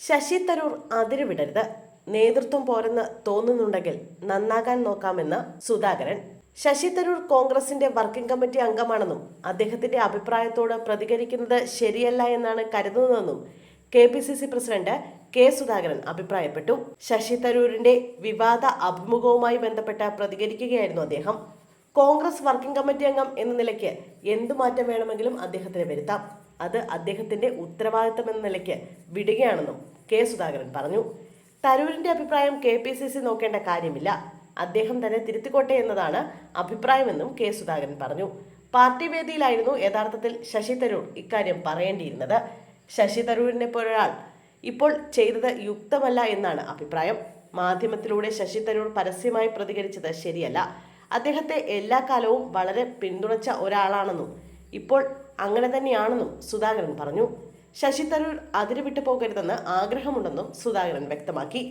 ശശി തരൂർ അതിരുവിടരുത്, നേതൃത്വം പോരെന്ന് തോന്നുന്നുണ്ടെങ്കിൽ നന്നാകാൻ നോക്കാമെന്ന് സുധാകരൻ. ശശി തരൂർ കോൺഗ്രസിന്റെ വർക്കിംഗ് കമ്മിറ്റി അംഗമാണെന്നും അദ്ദേഹത്തിന്റെ അഭിപ്രായത്തോട് പ്രതികരിക്കുന്നത് ശരിയല്ല എന്നാണ് കരുതുന്നതെന്നും KPCC പ്രസിഡന്റ് കെ സുധാകരൻ അഭിപ്രായപ്പെട്ടു. ശശി തരൂരിന്റെ വിവാദ അഭിമുഖവുമായി ബന്ധപ്പെട്ട് പ്രതികരിക്കുകയായിരുന്നു അദ്ദേഹം. കോൺഗ്രസ് വർക്കിംഗ് കമ്മിറ്റി അംഗം എന്ന നിലയ്ക്ക് എന്തു മാറ്റം വേണമെങ്കിലും അദ്ദേഹത്തിന് വരുത്താം. അത് അദ്ദേഹത്തിന്റെ ഉത്തരവാദിത്തം എന്ന നിലയ്ക്ക് വിടുകയാണെന്നും കെ സുധാകരൻ പറഞ്ഞു. തരൂരിന്റെ അഭിപ്രായം KPCC നോക്കേണ്ട കാര്യമില്ല, അദ്ദേഹം തന്നെ തിരുത്തിക്കോട്ടെ എന്നതാണ് അഭിപ്രായമെന്നും കെ സുധാകരൻ പറഞ്ഞു. പാർട്ടി വേദിയിലായിരുന്നു യഥാർത്ഥത്തിൽ ശശി തരൂർ ഇക്കാര്യം പറയേണ്ടിയിരുന്നത്. ശശി തരൂരിനെ പോലൊരാൾ ഇപ്പോൾ ചെയ്തത് യുക്തമല്ല എന്നാണ് അഭിപ്രായം. മാധ്യമത്തിലൂടെ ശശി തരൂർ പരസ്യമായി പ്രതികരിച്ചത് ശരിയല്ല. അദ്ദേഹത്തെ എല്ലാ കാലവും വളരെ പിന്തുണച്ച ഒരാളാണെന്നും ഇപ്പോൾ അങ്ങനെ തന്നെയാണെന്നും സുധാകരൻ പറഞ്ഞു. ശശി തരൂർ അതിരുവിട്ടു പോകരുതെന്ന് ആഗ്രഹമുണ്ടെന്നും സുധാകരൻ വ്യക്തമാക്കി.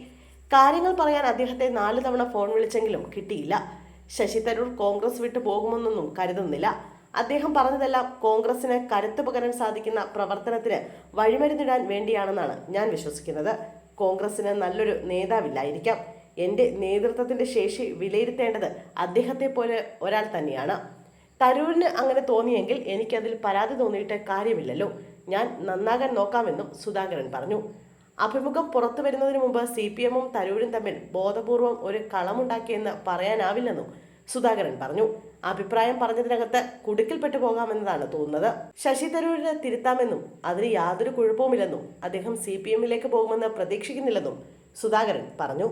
കാര്യങ്ങൾ പറയാൻ അദ്ദേഹത്തെ 4 തവണ ഫോൺ വിളിച്ചെങ്കിലും കിട്ടിയില്ല. ശശി തരൂർ കോൺഗ്രസ് വിട്ടു പോകുമെന്നൊന്നും കരുതുന്നില്ല. അദ്ദേഹം പറഞ്ഞതെല്ലാം കോൺഗ്രസിന് കരുത്ത് പകരാൻ സാധിക്കുന്ന പ്രവർത്തനത്തിന് വഴിമരുന്നിടാൻ വേണ്ടിയാണെന്നാണ് ഞാൻ വിശ്വസിക്കുന്നത്. കോൺഗ്രസിന് നല്ലൊരു നേതാവില്ലായിരിക്കാം. എന്റെ നേതൃത്വത്തിന്റെ ശേഷി വിലയിരുത്തേണ്ടത് അദ്ദേഹത്തെ പോലെ ഒരാൾ തന്നെയാണ്. തരൂരിന് അങ്ങനെ തോന്നിയെങ്കിൽ എനിക്കതിൽ പരാതി തോന്നിയിട്ട് കാര്യമില്ലല്ലോ. ഞാൻ നന്നാകാൻ നോക്കാമെന്നും സുധാകരൻ പറഞ്ഞു. അഭിമുഖം പുറത്തു വരുന്നതിന് മുമ്പ് CPM-ഉം തരൂരും തമ്മിൽ ബോധപൂർവം ഒരു കളമുണ്ടാക്കിയെന്ന് പറയാനാവില്ലെന്നും സുധാകരൻ പറഞ്ഞു. അഭിപ്രായം പറഞ്ഞതിനകത്ത് കുടുക്കിൽപ്പെട്ടു പോകാമെന്നതാണ് തോന്നുന്നത്. ശശി തരൂരിനെ തിരുത്താമെന്നും അതിന് യാതൊരു കുഴപ്പവുമില്ലെന്നും അദ്ദേഹം CPM-ലേക്ക് പോകുമെന്ന് പ്രതീക്ഷിക്കുന്നില്ലെന്നും സുധാകരൻ പറഞ്ഞു.